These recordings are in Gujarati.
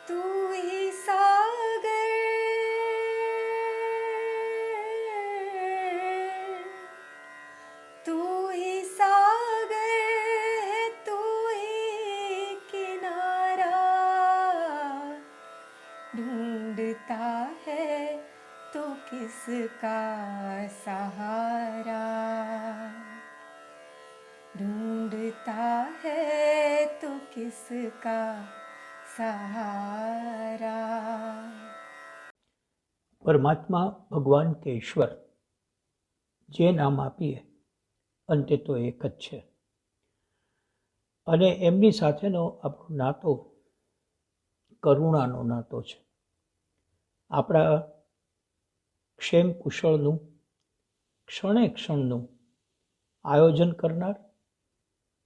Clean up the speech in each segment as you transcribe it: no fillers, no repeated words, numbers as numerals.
तू ही सागर तू ही सागर है तू ही किनारा ढूंढता है तो किसका सहारा ढूंढता है तो किसका सहारा। પરમાત્મા ભગવાન કે ઈશ્વર જે નામ આપીએ અંતે તો એક જ છે અને એમની સાથેનો આપણો નાતો કરુણાનો નાતો છે. આપણા ક્ષેમ કુશળનું ક્ષણે ક્ષણનું આયોજન કરનાર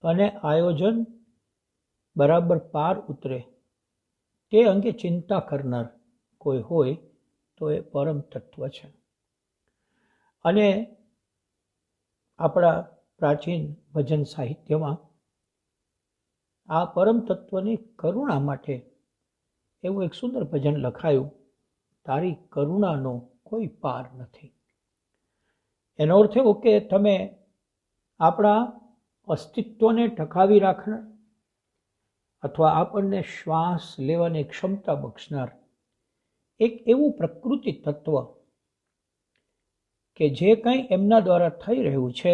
અને આયોજન બરાબર પાર ઉતરે તે અંગે ચિંતા કરનાર કોઈ હોય તો એ પરમ તત્વ છે. અને આપણા પ્રાચીન ભજન સાહિત્યમાં આ પરમ તત્વની કરુણા માટે એવું એક સુંદર ભજન લખાયું, તારી કરુણાનો કોઈ પાર નથી. એનો અર્થ એવો કે તમે આપણા અસ્તિત્વને ટકાવી રાખનાર અથવા આપણને શ્વાસ લેવાની ક્ષમતા બક્ષનાર એક એવું પ્રકૃતિ તત્વ કે જે કંઈ એમના દ્વારા થઈ રહ્યું છે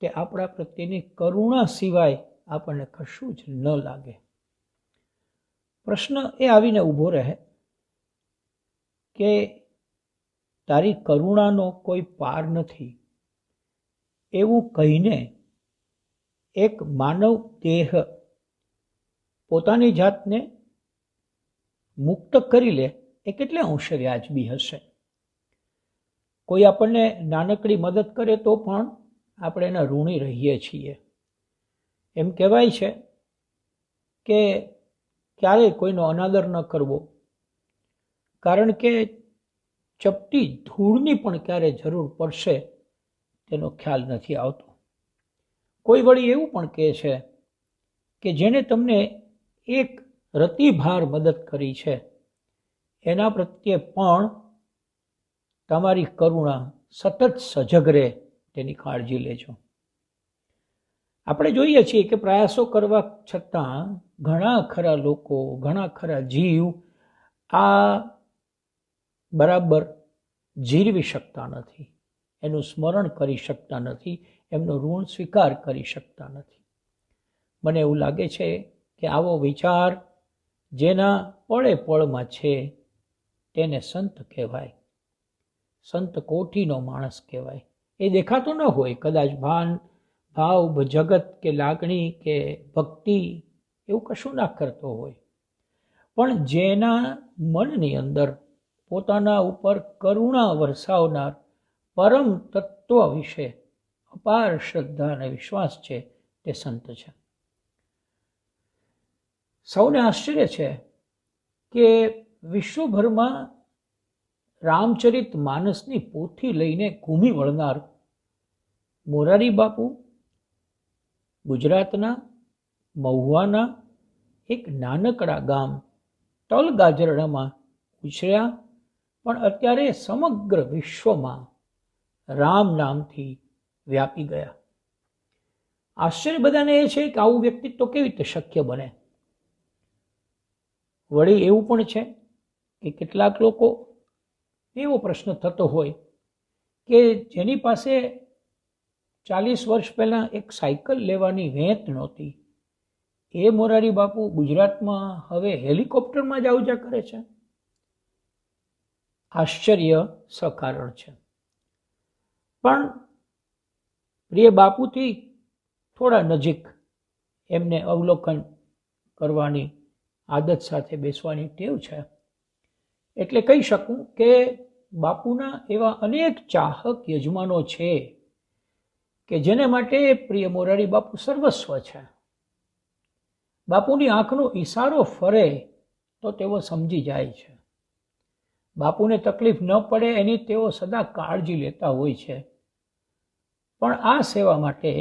તે આપણા પ્રત્યેની કરુણા સિવાય આપણને કશું જ ન લાગે. પ્રશ્ન એ આવીને ઊભો રહે કે તારી કરુણાનો કોઈ પાર નથી એવું કહીને એક માનવ દેહ પોતાની જાતને મુક્ત કરી લે એ કેટલે અંશે વ્યાજબી હશે? કોઈ આપણને નાનકડી મદદ કરે તો પણ આપણે એના ઋણી રહીએ છીએ. એમ કહેવાય છે કે ક્યારેય કોઈનો અનાદર ન કરવો, કારણ કે ચપટી ધૂળની પણ ક્યારે જરૂર પડશે તેનો ખ્યાલ નથી આવતો. કોઈ વળી એવું પણ કહે છે કે જેણે તમને એક રતિભાર મદદ કરી છે એના પ્રત્યે પણ તમારી કરુણા સતત સજગ રહે તેની કાળજી લેજો. આપણે જોઈએ છીએ કે પ્રયાસો કરવા છતાં ઘણા ખરા લોકો, ઘણા ખરા જીવ આ બરાબર જીરવી શકતા નથી, એનું સ્મરણ કરી શકતા નથી, એમનો ઋણ સ્વીકાર કરી શકતા નથી. મને એવું લાગે છે કે આવો વિચાર જેના પળે પળમાં છે તેને સંત કહેવાય, સંત કોટીનો માણસ કહેવાય. એ દેખાતો ન હોય, કદાચ ભાન ભાવ જગત કે લાગણી કે ભક્તિ એવું કશું ના કરતો હોય, પણ જેના મનની અંદર પોતાના ઉપર કરુણા વરસાવનાર પરમ તત્વ વિશે અપાર શ્રદ્ધા અને વિશ્વાસ છે તે સંત છે. સૌને આશ્ચર્ય છે કે વિશ્વભરમાં રામચરિત માનસની પોથી લઈને ઘૂમી વળનાર મોરારી બાપુ ગુજરાતના મહુવાના એક નાનકડા ગામ તલગાજરડામાં ઉછર્યા, પણ અત્યારે સમગ્ર વિશ્વમાં રામ નામથી વ્યાપી ગયા. આશ્ચર્ય બધાને એ છે કે આવું વ્યક્તિત્વ કેવી રીતે શક્ય બને? વળી એવું પણ છે કે કેટલાક લોકો એવો પ્રશ્ન થતો હોય કે જેની પાસે 40 વર્ષ પહેલાં એક સાયકલ લેવાની વેત નહોતી, એ મોરારી બાપુ ગુજરાતમાં હવે હેલિકોપ્ટરમાં જ આવજા કરે છે. આશ્ચર્ય સકારણ છે. પણ પ્રિય બાપુથી થોડા નજીક એમને અવલોકન કરવાની આદત સાથે બેસવાની ટેવ છે, એટલે કહી શકું કે બાપુના એવા અનેક ચાહક યજમાનો છે કે જેને માટે પ્રિય મોરારી બાપુ સર્વસ્વ છે. બાપુની આંખનો ઈશારો ફરે તો તેઓ સમજી જાય છે. બાપુને તકલીફ ન પડે એની તેઓ સદા કાળજી લેતા હોય છે. પણ આ સેવા માટે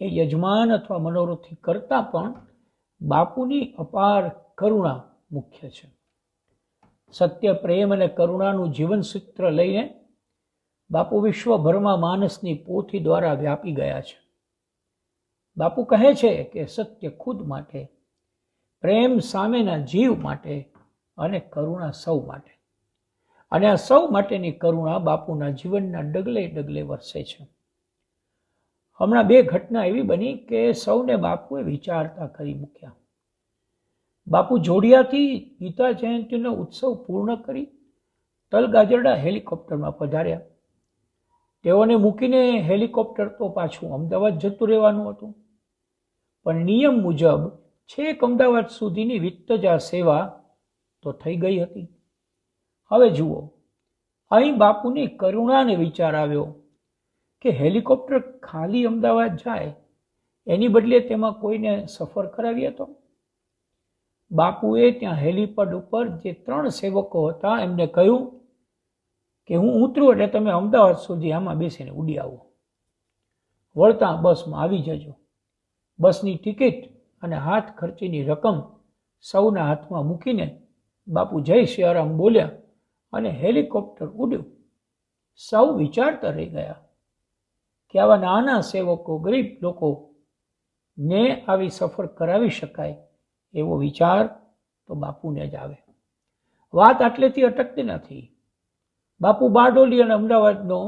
એ યજમાન અથવા મનોરથી કરતાં પણ બાપુની અપાર કરુણા મુખ્ય છે. સત્ય, પ્રેમ અને કરુણાનું જીવન સૂત્ર લઈને બાપુ વિશ્વભરમાં માનસની પોથી દ્વારા વ્યાપી ગયા છે. બાપુ કહે છે કે સત્ય ખુદ માટે, પ્રેમ સામેના જીવ માટે અને કરુણા સૌ માટે. અને આ સૌ માટેની કરુણા બાપુના જીવનના ડગલે ડગલે વરસે છે. હમણાં 2 ઘટના એવી બની કે સૌને બાપુએ વિચારતા કરી મૂક્યા. બાપુ જોડિયાથી ગીતા જયંતિનો ઉત્સવ પૂર્ણ કરી તલગાજરડા હેલિકોપ્ટરમાં પધાર્યા. તેઓને મૂકીને હેલિકોપ્ટર તો પાછું અમદાવાદ જતું રહેવાનું હતું, પણ નિયમ મુજબ છેક અમદાવાદ સુધીની વિત્તજા સેવા તો થઈ ગઈ હતી. હવે જુઓ, અહીં બાપુની કરુણાને વિચાર આવ્યો કે હેલિકોપ્ટર ખાલી અમદાવાદ જાય એની બદલે તેમાં કોઈને સફર કરાવીએ તો. બાપુએ ત્યાં હેલીપેડ ઉપર જે 3 સેવકો હતા એમને કહ્યું કે હું ઉતરું એટલે તમે અમદાવાદ સુધી આમાં બેસીને ઉડી આવો. વળતા બસમાં આવી જજો. બસની ટિકિટ અને હાથ ખર્ચીની રકમ સૌના હાથમાં મૂકીને બાપુ જય સિયારામ બોલ્યા અને હેલિકોપ્ટર ઉડ્યું. સૌ વિચારતા રહી ગયા કે આવા નાના સેવકો, ગરીબ લોકો ને આવી સફર કરાવી શકાય એવો વિચાર તો બાપુને જ આવે. વાત આટલેથી અટકતી નથી. બાપુ બારડોલી અને અમદાવાદનો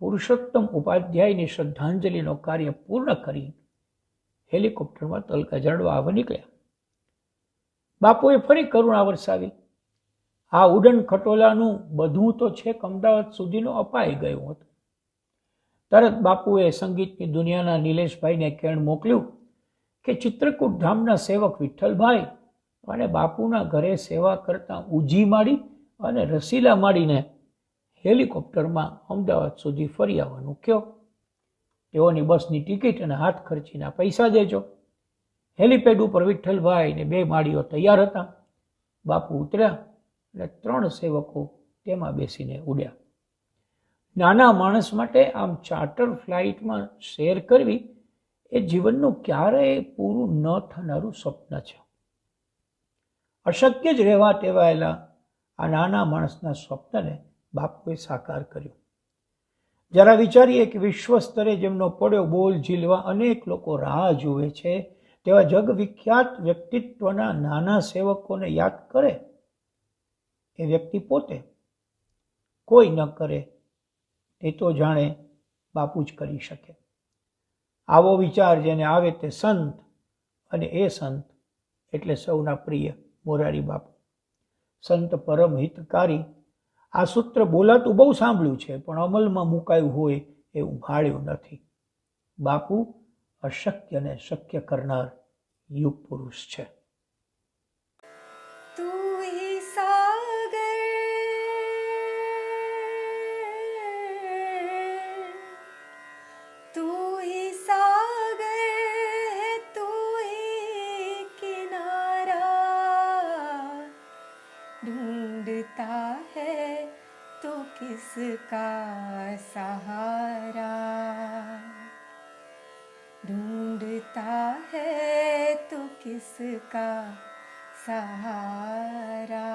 પુરુષોત્તમ ઉપાધ્યાયની શ્રદ્ધાંજલિનો કાર્ય પૂર્ણ કરી હેલિકોપ્ટરમાં તલગાજરડા આવવા નીકળ્યા. બાપુએ ફરી કરુણા વરસાવી. આ ઉડન ખટોલાનું બધું તો છેક અમદાવાદ સુધીનું અપાઈ ગયું હતું. તરત બાપુએ સંગીતની દુનિયાના નિલેશભાઈને કેણ મોકલ્યું કે ચિત્રકૂટ ધામના સેવક વિઠ્ઠલભાઈ અને બાપુના ઘરે સેવા કરતા ઉજી માડી અને રસીલા માડીને હેલિકોપ્ટરમાં અમદાવાદ સુધી ફરી આવવાનું કહો. તેઓની બસની ટિકિટ અને હાથ ખર્ચીના પૈસા દેજો. હેલિપેડ ઉપર વિઠ્ઠલભાઈ ને 2 માળીઓ તૈયાર હતા. બાપુ ઉતર્યા અને 3 સેવકો તેમાં બેસીને ઉડ્યા. નાના માણસ માટે આમ ચાર્ટર ફ્લાઇટમાં શેર કરવી એ જીવનનું ક્યારેય પૂરું ન થનારું સ્વપ્ન છે. અશક્ય જ રહેવા ટેવાયેલા આ નાના માણસના સ્વપ્નને બાપુએ સાકાર કર્યું. જરા વિચારીએ કે વિશ્વ સ્તરે જેમનો પડ્યો બોલ ઝીલવા અનેક લોકો રાહ જુએ છે, તેવા જગવિખ્યાત વ્યક્તિત્વના નાના સેવકોને યાદ કરે એ વ્યક્તિ પોતે. કોઈ ન કરે એ તો જાણે બાપુ જ કરી શકે. આવો વિચાર જેને આવે તે સંત, અને એ સંત એટલે સૌના પ્રિય મોરારી બાપુ. સંત પરમ હિતકારી. આ સૂત્ર બોલાતું બહુ સાંભળ્યું છે, પણ અમલમાં મુકાયું હોય એવું ભાળ્યું નથી. બાપુ અશક્યને શક્ય કરનાર યુગ પુરુષ છે. तू ही सागर, तू ही सागर है, तू ही किनारा, ढूंढता है तो किसका सहारा, ढूंढता है तो किसका सहारा.